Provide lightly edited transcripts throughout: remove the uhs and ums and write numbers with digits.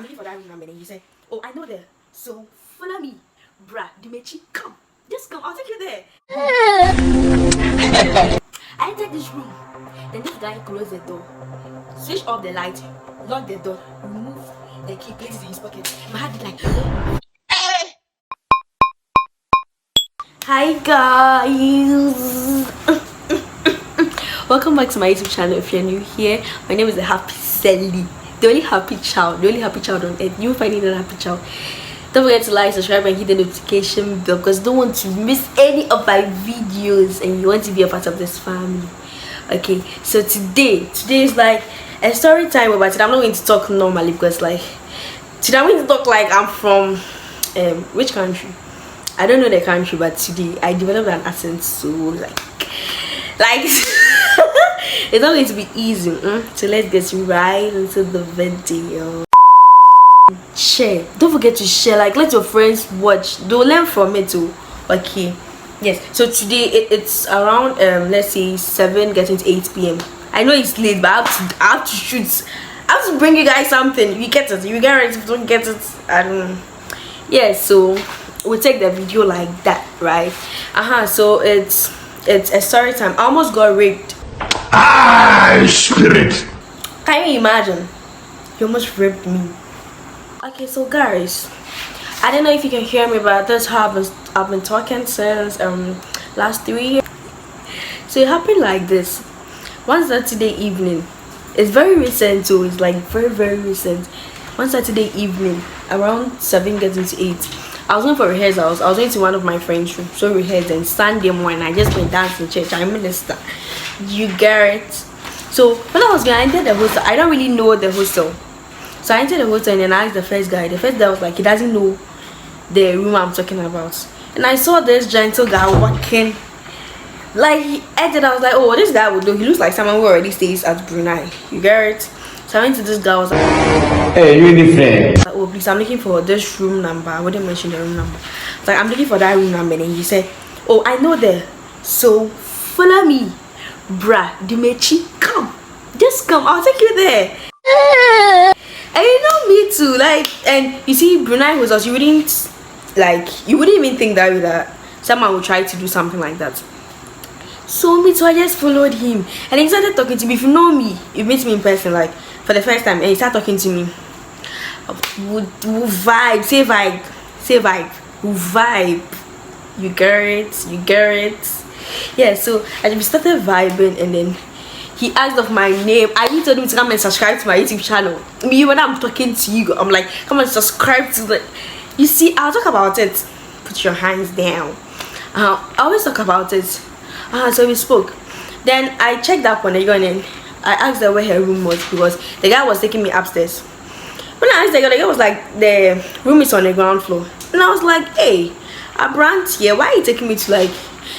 looking for that room number, and he said, oh, I know there. So follow me, bruh. Dimechi, come. Just come. I'll take you there. I entered this room. Then this guy closed the door, switched off the light, locked the door, removed the key, placed it in his pocket. My heart did like. Hi guys. Welcome back to my YouTube channel. If you're new here, my name is the Happy Sally, the only happy child on earth. You'll find it a happy child. Don't forget to like, subscribe, and hit the notification bell because you don't want to miss any of my videos and you want to be a part of this family. Okay, so today is like a story time about it. I'm not going to talk normally because like today I'm going to talk like I'm from which country? I don't know the country, but today I developed an accent, so like it's not going to be easy. So let's get right into the video. Share, don't forget to share, like let your friends watch, they'll learn from it too. Okay, yes, so today it's around let's say 7 getting to 8 p.m. I know it's late, but I have to shoot. I have to bring you guys something. You get it, you get it. If you don't get it, yeah, so we'll take the video like that, right? So it's a story time. I almost got raped. Spirit, can you imagine? You almost raped me. Okay, so guys, I don't know if you can hear me, but that's how I've been talking since last 3 years. So it happened like this. One Saturday evening, it's very recent too. It's like very recent. One Saturday evening around 7 getting to 8, I was going for rehearsals. I was going to one of my friends' room, so rehearsed. And Sunday morning I just went dancing in church. I minister. You get it? So when I was going, I entered the hostel. I don't really know the hostel. So I entered the hotel and then I asked the first guy. The first guy was like, he doesn't know the room I'm talking about. And I saw this gentle guy walking. Like, he entered, I was like, oh, this guy would know. He looks like someone who already stays at Brunei. You get it? So I went to this guy. I was like, hey, you different. Like, oh, please, I'm looking for this room number. I wouldn't mention the room number. I was like, I'm looking for that room number. And he said, oh, I know there. So follow me, bruh. Dimechi, come. Just come. I'll take you there. And you know me too, like, and you see Brunei was us, you wouldn't even think that someone would try to do something like that. So me too, I just followed him and he started talking to me. If you know me, you meet me in person like for the first time and he started talking to me. We'll vibe, say vibe, we'll vibe. You get it. Yeah, so I just started vibing and then he asked of my name. I even told him to come and subscribe to my YouTube channel. Me, when I'm talking to you, I'm like, come and subscribe to the. You see, I'll talk about it. Put your hands down. I always talk about it. So we spoke. Then I checked up on the girl and I asked her where her room was because the guy was taking me upstairs. When I asked the girl was like, the room is on the ground floor. And I was like, hey, a brand here. Why are you taking me to like?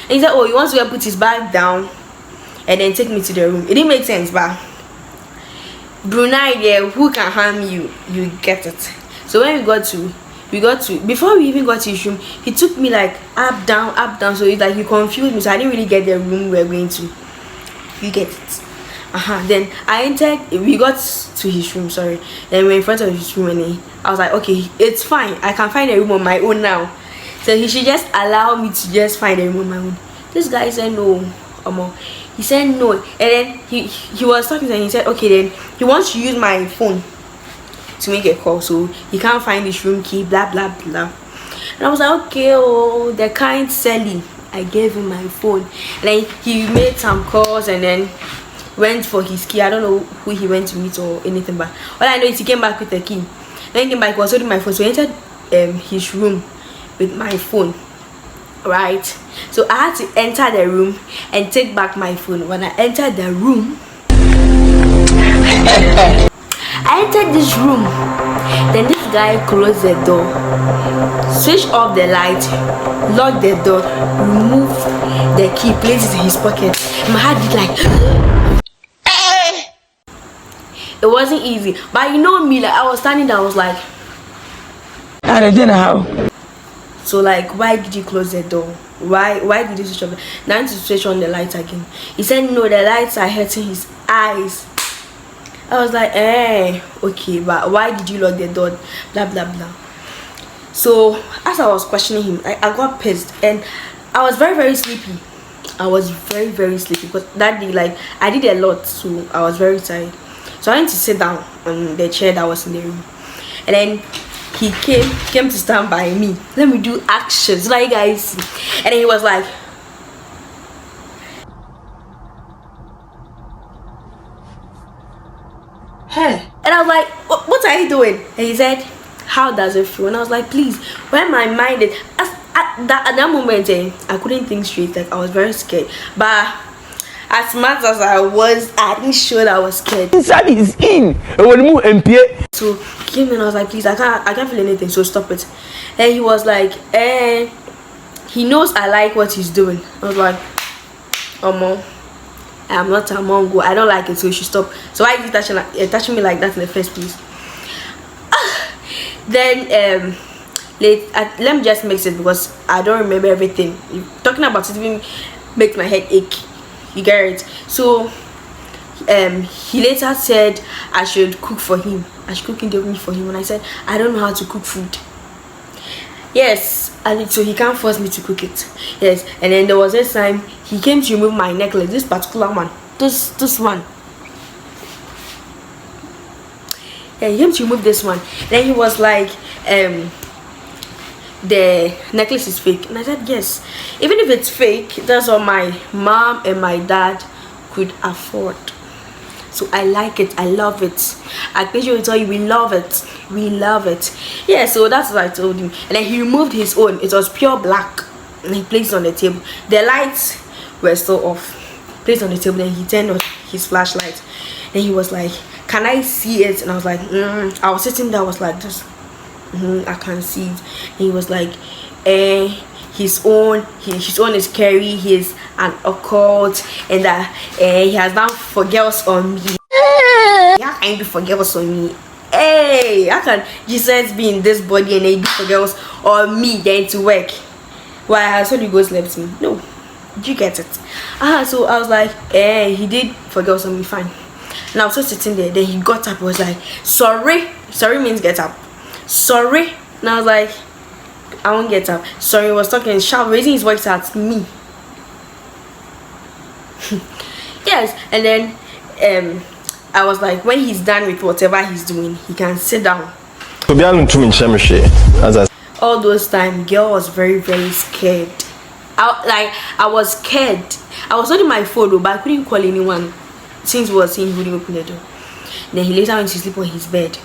And he said, oh, he wants to put his bag down and then take me to the room. It didn't make sense, but Brunei there, who can harm you? You get it. So when we got to before we even got to his room, he took me like up down. So it's like he confused me, so I didn't really get the room we were going to. You get it. Then I entered, we got to his room, sorry. Then we're in front of his room and I was like, okay, it's fine. I can find a room on my own now. So he should just allow me to just find a room on my own. This guy said no. He said no, and then he was talking and he said okay, then he wants to use my phone to make a call, so he can't find his room key, blah blah blah. And I was like, okay, oh, the kind Sally. I gave him my phone and then he made some calls and then went for his key. I don't know who he went to meet or anything, but all I know is he came back with the key. Then he came back, he was holding my phone, so he entered his room with my phone. Right, so I had to enter the room and take back my phone. When I entered the room, I entered this room. Then this guy closed the door, switched off the light, locked the door, removed the key, placed it in his pocket. My heart did like. It wasn't easy, but you know me, like I was standing there, I was like, I don't know how. So like, why did you close the door? Why did you switch off? Now to switch on the lights again. He said no, the lights are hurting his eyes. I was like, okay, but why did you lock the door? Blah blah blah. So as I was questioning him, I got pissed and I was very very sleepy. I was very very sleepy because that day, like, I did a lot, so I was very tired. So I went to sit down on the chair that was in the room, and then he came to stand by me. Let me do actions, like, you guys see. And then he was like, hey. And I was like, what are you doing? And he said, how does it feel? And I was like, please, when my mind is at that moment, I couldn't think straight. Like, I was very scared. But as much as I was, I didn't show that I was scared. Inside is in. So he came in and I was like, please, I can't feel anything, so stop it. And he was like, he knows I like what he's doing. I was like, mom, I'm not a mongo. I don't like it, so you should stop. So why is he touching me like that in the first place? Then let me just mix it because I don't remember everything. Talking about it even makes my head ache. You get it? So he later said I should cook for him. I should cook Indomie for him. And I said, I don't know how to cook food. Yes, and so he can't force me to cook it. Yes, and then there was this time he came to remove my necklace, this particular one, this one. Yeah, he came to remove this one. Then he was like, the necklace is fake. And I said, yes, even if it's fake, that's what my mom and my dad could afford. So I like it, I love it. I think you will tell you, we love it, we love it. Yeah, so that's what I told him. And then he removed his own. It was pure black, and he placed it on the table. The lights were still off. Placed on the table, and he turned on his flashlight. And he was like, can I see it? And I was like, I was sitting there, I was like this. I can't see it. And he was like, his own is scary, he's an occult, and that he has done for girls on me. Yeah, I do for girls on me. Hey, how can Jesus be in this body and they do for girls on me then to work? Why so the ghost left me? No, you get it? So I was like, he did for girls on me, fine. And I was just sitting there. Then he got up and was like, sorry means get up. Sorry. And I was like, I won't get up. Sorry, he was talking sharp, raising his voice at me. Yes, and then I was like, when he's done with whatever he's doing, he can sit down. All those time, girl was very very scared. I was scared. I was holding my phone, but I couldn't call anyone since we were saying he wouldn't open the door. Then he later went to sleep on his bed.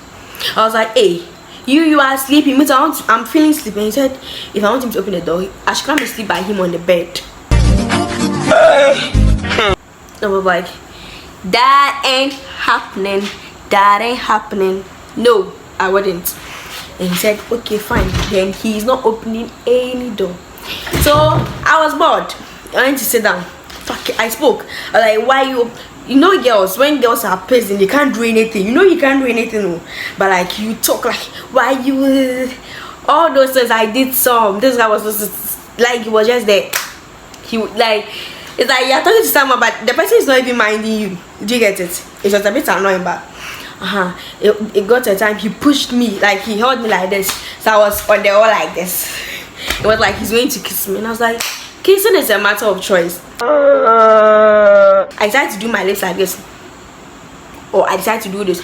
I was like, hey, you are sleeping. I'm feeling sleepy. And he said, if I want him to open the door, I should come and sleep by him on the bed. I was like, that ain't happening. That ain't happening. No, I wouldn't. And he said, okay, fine. Then he's not opening any door. So I was bored. I went to sit down. Fuck it, I spoke. I was like, why you know, girls, when girls are pissed they can't do anything. You know you can't do anything, no. But like you talk like, why you all those things. I did some. This guy was just like, he was just there. He like, it's like you're talking to someone but the person is not even minding you. Do you get it? It was a bit annoying, but it got to a time he pushed me, like he held me like this. So I was on the wall like this. It was like he's going to kiss me, and I was like, kissing is a matter of choice. I decided to do my lips like this, or I decided to do this.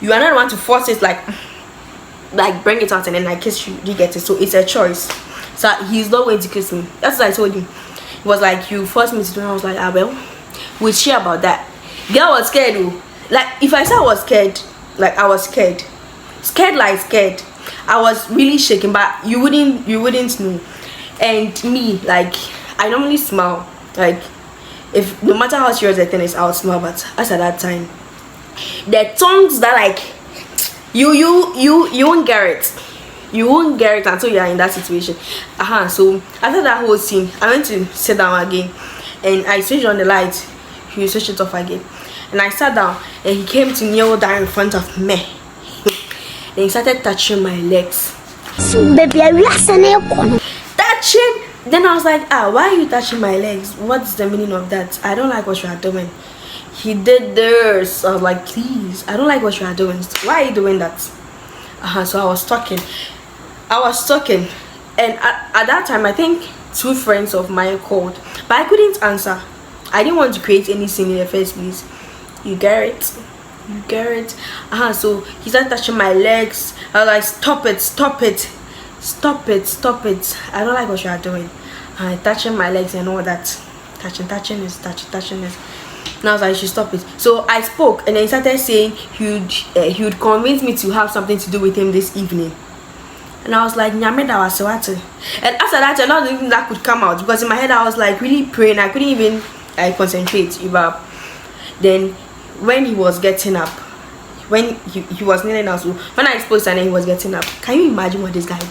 You are not the one to force it, like bring it out and then I kiss you. Do you get it? So it's a choice. So he's not going to kiss me. That's what I told him. It was like, you forced me to do it. I was like, well, we'll share about that. Girl was scared though. Like if I said I was scared, like I was scared. Scared like scared. I was really shaking, but you wouldn't know. And me, like I normally smile. Like if no matter how serious the thing is, I'll smile, but as at that time, the tongues that like you won't get it. You won't get it until you are in that situation. So after that whole scene, I went to sit down again and I switched on the light. He switched it off again. And I sat down and he came to kneel down in front of me. Then he started touching my legs. Touching. Then I was like, why are you touching my legs? What's the meaning of that? I don't like what you are doing. he did this. I was like, please, I don't like what you are doing. Why are you doing that? So I was talking, and at that time I think 2 friends of mine called, but I couldn't answer. I didn't want to create any scene in the first place. You get it? You get it? So he started touching my legs. I was like, stop it, stop it, stop it, stop it. I don't like what you are doing. Touching my legs and all that. Touching this. And I was like, you should stop it. So I spoke, and then he started saying he would convince me to have something to do with him this evening. And I was like, Nyameda was what? And after that, another that could come out, because in my head I was like really praying. I couldn't even concentrate. Then when he was getting up, when he was kneeling down, so when I spoke and then he was getting up, can you imagine what this guy did?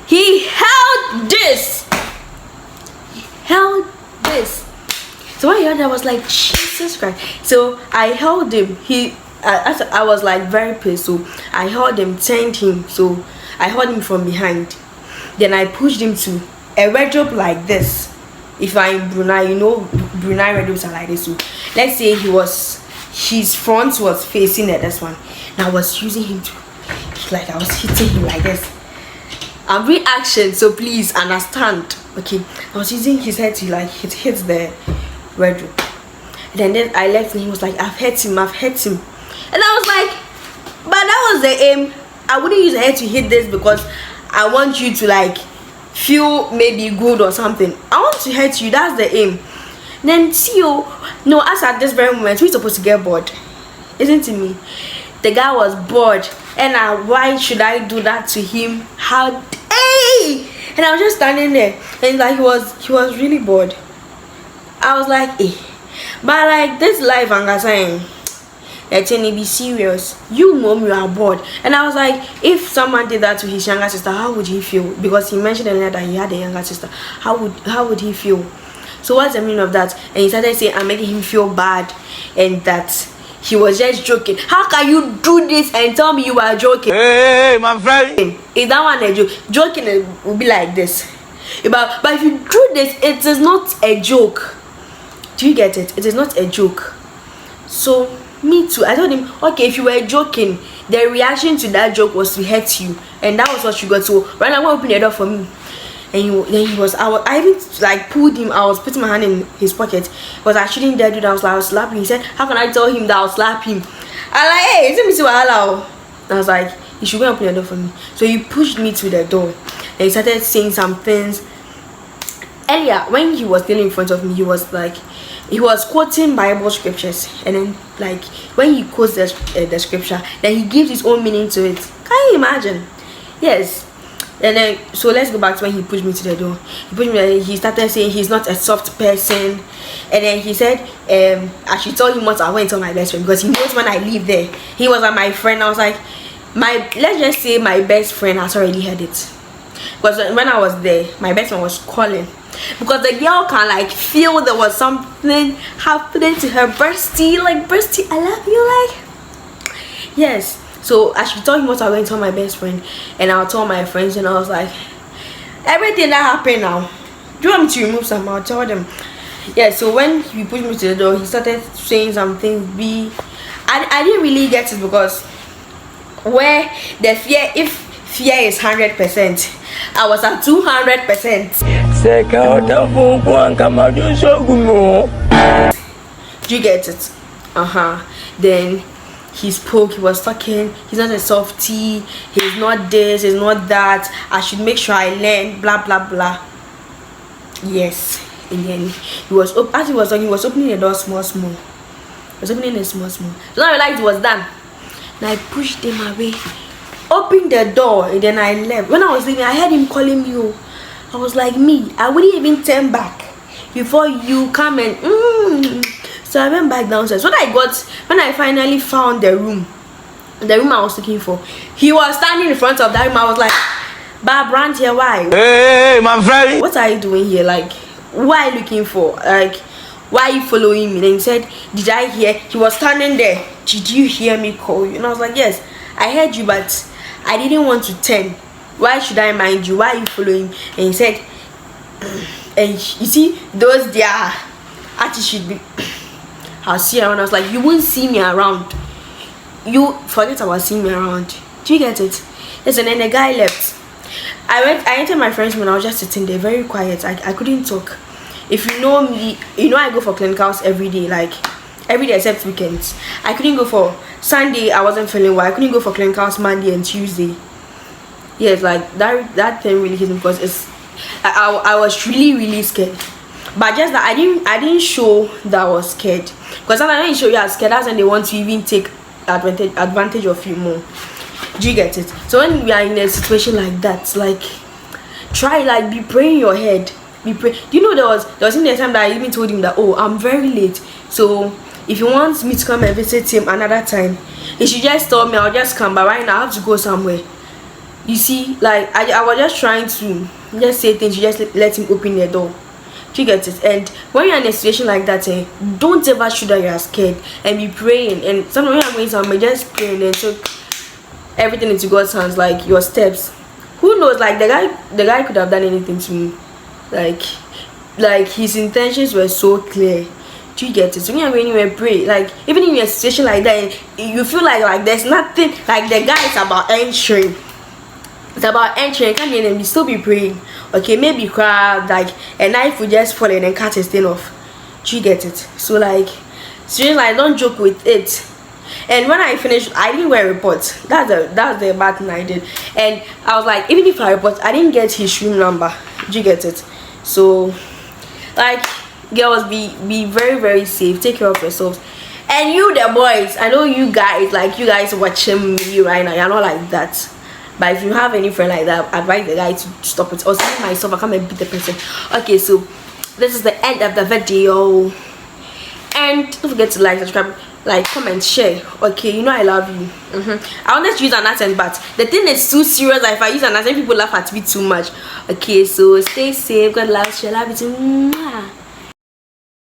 He held this. So when he held it, I was like, Jesus Christ. So I held him. I was like very pissed. So I held him, turned him. So I held him from behind. Then I pushed him to a wardrobe like this. If I'm in Brunei, you know Brunei wardrobes are like this. So let's say his front was facing at this one. And I was using him to, like, I was hitting him like this. I'm reaction, so please understand. Okay, I was using his head to like hit the wardrobe. Then I left and he was like, I've hit him. And I was like, but that was the aim. I wouldn't use the head to hit this because I want you to like feel maybe good or something. I want to hurt you, that's the aim. Then see you, no, as at this very moment we're supposed to get bored, isn't it me? The guy was bored, and why should I do that to him? How? Hey! And I was just standing there, and like he was really bored. I was like, eh. But like this life, I'm saying, let's be serious. You mom, you are bored. And I was like, if someone did that to his younger sister, how would he feel? Because he mentioned earlier that he had a younger sister. How would he feel? So what's the meaning of that? And he started saying, I'm making him feel bad, and that he was just joking. How can you do this and tell me you are joking? Hey, my friend. Is that one a joke? Joking will be like this. But if you do this, it is not a joke. Do you get it? It is not a joke. So me too. I told him, okay, if you were joking, the reaction to that joke was to hurt you, and that was what you got. So right now, I'm gonna open the door for me. And then he was, I even like pulled him. I was putting my hand in his pocket because I shouldn't dare do that. I was slapping. He said, how can I tell him that I'll slap him? I like, hey, is it Mr. Wahala? I was like, you should go and open the door for me. So he pushed me to the door, and he started saying some things. Earlier, when he was kneeling in front of me, he was quoting Bible scriptures, and then like when he quotes the scripture, then he gives his own meaning to it. Can you imagine? Yes. And then so let's go back to when he pushed me to the door. He started saying he's not a soft person, and then he said I should tell him what I went to my best friend, because he knows when I leave there he was my friend. I was like, let's just say my best friend has already heard it, because when I was there my best friend was calling, because the girl can like feel there was something happening to her bestie, like, bestie, I love you, like, yes. So I should tell him what I went to my best friend, and I'll tell my friends, and I was like, everything that happened now, do you want me to remove some? I'll tell them. Yeah, so when he pushed me to the door, he started saying something. I didn't really get it, because where the fear, if fear is 100%, I was at 200%. Do you get it? Then he spoke, he was talking, he's not a softie, he's not this, he's not that, I should make sure I learn, blah blah blah. Yes. And then as he was talking, he was opening the door small. He was opening it small. So now I realized it was done. And I pushed him away, opened the door, and then I left. When I was leaving, I heard him calling me. I was like, me, I wouldn't even turn back before you come and So I went back downstairs. When I finally found the room I was looking for, he was standing in front of that room. I was like, Brand here, why? Hey, my friend. What are you doing here? Like, why are you looking for? Like, why are you following me? And he said, did I hear? He was standing there. Did you hear me call you? And I was like, yes, I heard you, but I didn't want to turn. Why should I mind you? Why are you following? And he said, And you see those their attitude be I'll see her around. I was like, you won't see me around. You forget about seeing me around. Do you get it? Yes, and then the guy left. I entered my friend's room and I was just sitting there very quiet. I couldn't talk. If you know me, you know I go for clinicals every day, like every day except weekends. I couldn't go for Sunday, I wasn't feeling well. I couldn't go for clinicals Monday and Tuesday. Yes, like that thing really hit me because it's I was really scared. But just that I didn't show that I was scared. Because sometimes when you show you are scared, that's when they want to even take advantage of you more. Do you get it? So when we are in a situation like that, like try like be praying your head. Be pray. Do you know there was in the time that I even told him that, oh, I'm very late. So if he wants me to come and visit him another time, he should just tell me, I'll just come. But right now I have to go somewhere. You see, like I was just trying to just say things, you just let him open the door. Do you get it? And when you're in a situation like that, don't ever show that you're scared and be praying. And sometimes when I'm going somewhere, just praying and so everything into God's hands, like your steps. Who knows? Like the guy could have done anything to me. Like his intentions were so clear. Do you get it? So when you're going anywhere, pray. Like even in a situation like that, you feel like there's nothing. Like the guy is about entering. It's about entering. Can't hear them. You still be praying. Okay, maybe cry, like a knife will just fall and then cut his thing off. Do you get it? So like seriously, like don't joke with it. And when I finished, I didn't go and report. That's the bad thing I did. And I was like, even if I report, I didn't get his room number. Do you get it? So like girls, be very safe. Take care of yourselves. And you the boys, I know you guys watching me right now, you're not like that. But if you have any friend like that, advise the guy to stop it. Or see myself, I come and beat the person. Okay, so this is the end of the video. And don't forget to like, subscribe, like, comment, share. Okay, you know I love you. I wanted to use an accent, but the thing is too serious. Like if I use an accent, people laugh at me too much. Okay, so stay safe. God loves you. I love you too. Mwah.